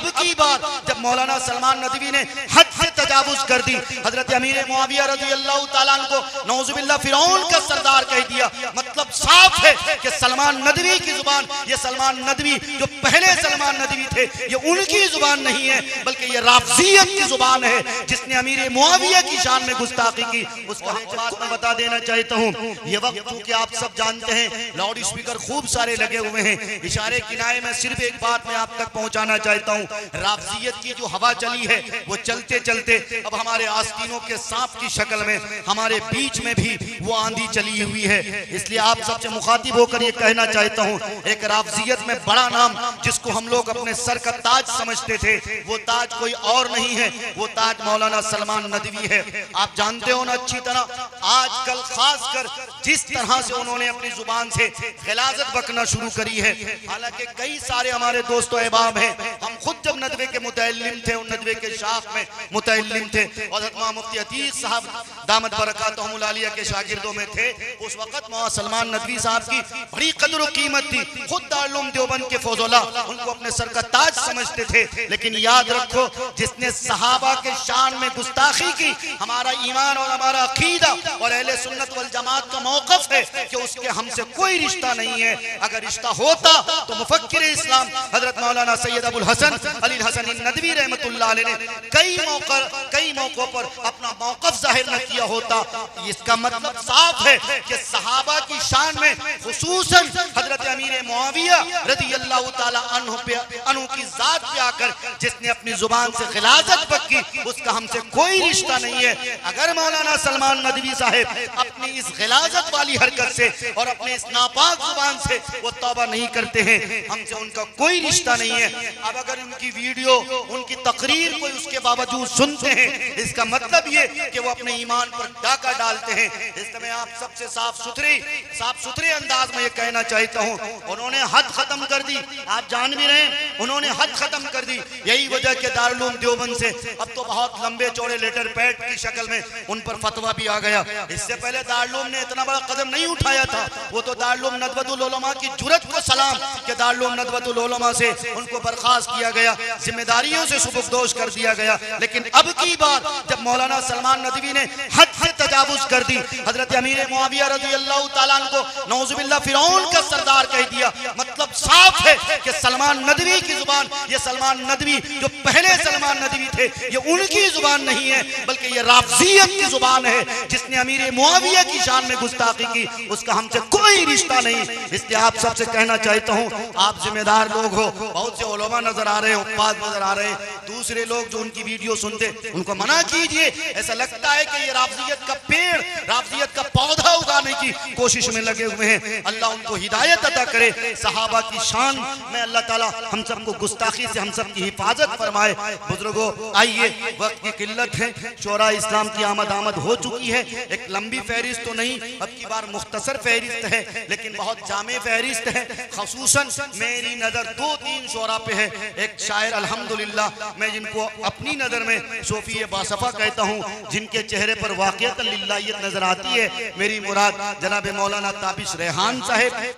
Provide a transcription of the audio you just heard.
अब की बार जब मौलाना सलमान नदवी ने हद से तजावुज कर दी, हजरत अमीर मुआविया रज़ियल्लाहु ताला अन्हु को नौजुबिल्लाह फिरौन का सरदार कह दिया, मतलब साफ है कि सलमान नदवी की जुबान, ये सलमान नदवी जो पहले सलमान नदवी थे, ये उनकी जुबान नहीं है बल्कि ये राफजियत की जुबान है जिसने अमीर मुआविया की शान में गुस्ताखी की। उसका एक बात मैं बता देना चाहता हूँ, ये वक्त चूंकि आप सब जानते हैं लाउड स्पीकर खूब सारे लगे हुए हैं, इशारे किनारे में सिर्फ एक बात मैं आप तक पहुंचाना चाहता हूँ, राफजियत की जो हवा चली है वो चलते चलते अब हमारे आस्तीनों के सांप की शक्ल में हमारे बीच में भी वो आंधी चली हुई है। इसलिए आप सबसे मुखातिब होकर ये कहना चाहता हूँ, एक राफजियत में बड़ा नाम जिसको हम लोग अपने सर का ताज समझते थे, वो ताज कोई और नहीं है, वो ताज मौलाना सलमान नदवी है। आप जानते हो ना अच्छी तरह, आजकल खासकर जिस तरह से उन्होंने अपनी जुबान से गिलाजत बकना शुरू करी है, हालांकि कई सारे हमारे दोस्तों अहबाब हैं, हम खुद जब नदवे के मुतअल्लिम थे, उन नदवे के शाख में मुतअल्लिम थे और हज़रत मुफ्ती अतीक साहब दामत बरकातहुमुल आलिया के शागिर्दों में थे, उस वक्त मौलाना सलमान नदवी साहब की बड़ी कदर व कीमत थी। खुद दारुल उलूम देवबंद के फौजोला उनको अपने सर का ताज समझते थे। लेकिन याद रखो, जिसने सहाबा के शान में गुस्ताखी की, हमारा ईमान और हमारा अकीदा और अहले सुन्नत वल जमात का मौक़िफ़ है कि उसके हमसे कोई रिश्ता नहीं है। अगर रिश्ता होता तो मुफक्किर इस्लाम हजरत मौलाना सैयद अबुल हसन अली हसन नदवी रहमतुल्लाह अलैह ने कई मौकों पर अपना मौक़िफ़ जाहिर न किया होता। इसका मतलब साफ है कि सहाबा की शान में खुसूसन हजरत अमीर मुआविया रज़ियल्लाहु ताला अन्हु की जात पे आकर जिसने अपनी जुबान से गिलाजत पक्की, उसका हमसे कोई रिश्ता नहीं है। अगर मौलाना सलमान नदवी साहब अपनी इस गिलाजत वाली हरकत से और अपने इस नापाक जुबान से वो तौबा नहीं करते हैं, हमसे उनका कोई रिश्ता नहीं है। अब अगर उनकी वीडियो, उनकी तकरीर कोई उसके बावजूद सुनते हैं, इसका मतलब ये कि वो अपने ईमान पर डाका डालते हैं। इस समय आप सबसे साफ सुथरे अंदाज में ये कहना चाहता हूँ, उन्होंने हद खत्म कर दी। आप जान भी रहे हैं, उन्होंने हद खत्म कर दी। यही वजह के दारुल उलूम देवबंद से अब तो बहुत लंबे चौड़े लेटर पैड की शक्ल में उन पर फतवा भी आ गया। इससे पहले दारुल उलूम ने इतना बड़ा कदम नहीं उठाया था। वो तो दारुल उलूम नदवतुल उलमा की जुरत को सलाम कि दारुल उलूम नदवतुल उलमा से उनको बर्खास्त किया गया, जिम्मेदारियों से सुबुकदोश कर दिया गया। लेकिन अब की बार जब मौलाना सलमान नदवी ने हद से तजावुज कर दी, हजरत अमीर मुआविया रज़ियल्लाहु ताला अन्हु को नौजुबिल्लाह फिरौन का सरदार कह दिया, मतलब साफ है कि सलमान नदवी की जुबान, ये सलमान नदवी जो पहले सलमान नदवी थे, ये उनकी जुबान नहीं है बल्कि ये राफजियत की जुबान है जिसने अमीर मुआविया की शान में गुस्ताखी की, उसका हमसे कोई रिश्ता नहीं। इसलिए आप सबसे कहना चाहता हूँ, आप जिम्मेदार लोग हो, बहुत से उलमा नजर आ रहे हैं, उस्ताद नजर आ रहे हैं, दूसरे लोग जो उनकी वीडियो सुनते उनको मना कीजिए। ऐसा लगता है कि ये राफजियत का पेड़, राफजियत का पौधा उगाने की कोशिश में लगे हुए हैं। अल्लाह उनको हिदायत अता करे, सहाबा की शान में अल्लाह ताला हम सबको गुस्ताखी से हम सब की हिफाजत फरमाए। बुजुर्गों, आइए, वक्त की किल्लत है, शोरा इस्लाम की आमद हो चुकी है। एक लंबी फहरिस्त तो नहीं, अब की बार मुख्तसर फहरिस्त है, लेकिन बहुत जामे फहरिस्त है। खसूसन मेरी नज़र 2-3 शोरा पे है। एक शायर अल्हम्दुलिल्लाह, मैं जिनको अपनी नज़र में सोफी बासफा कहता हूँ, जिनके चेहरे पर वाक़ियतन लिल्लाहियत नजर आती है, मेरी मुराद जनाब मौलाना ताबिश रेहान साहब।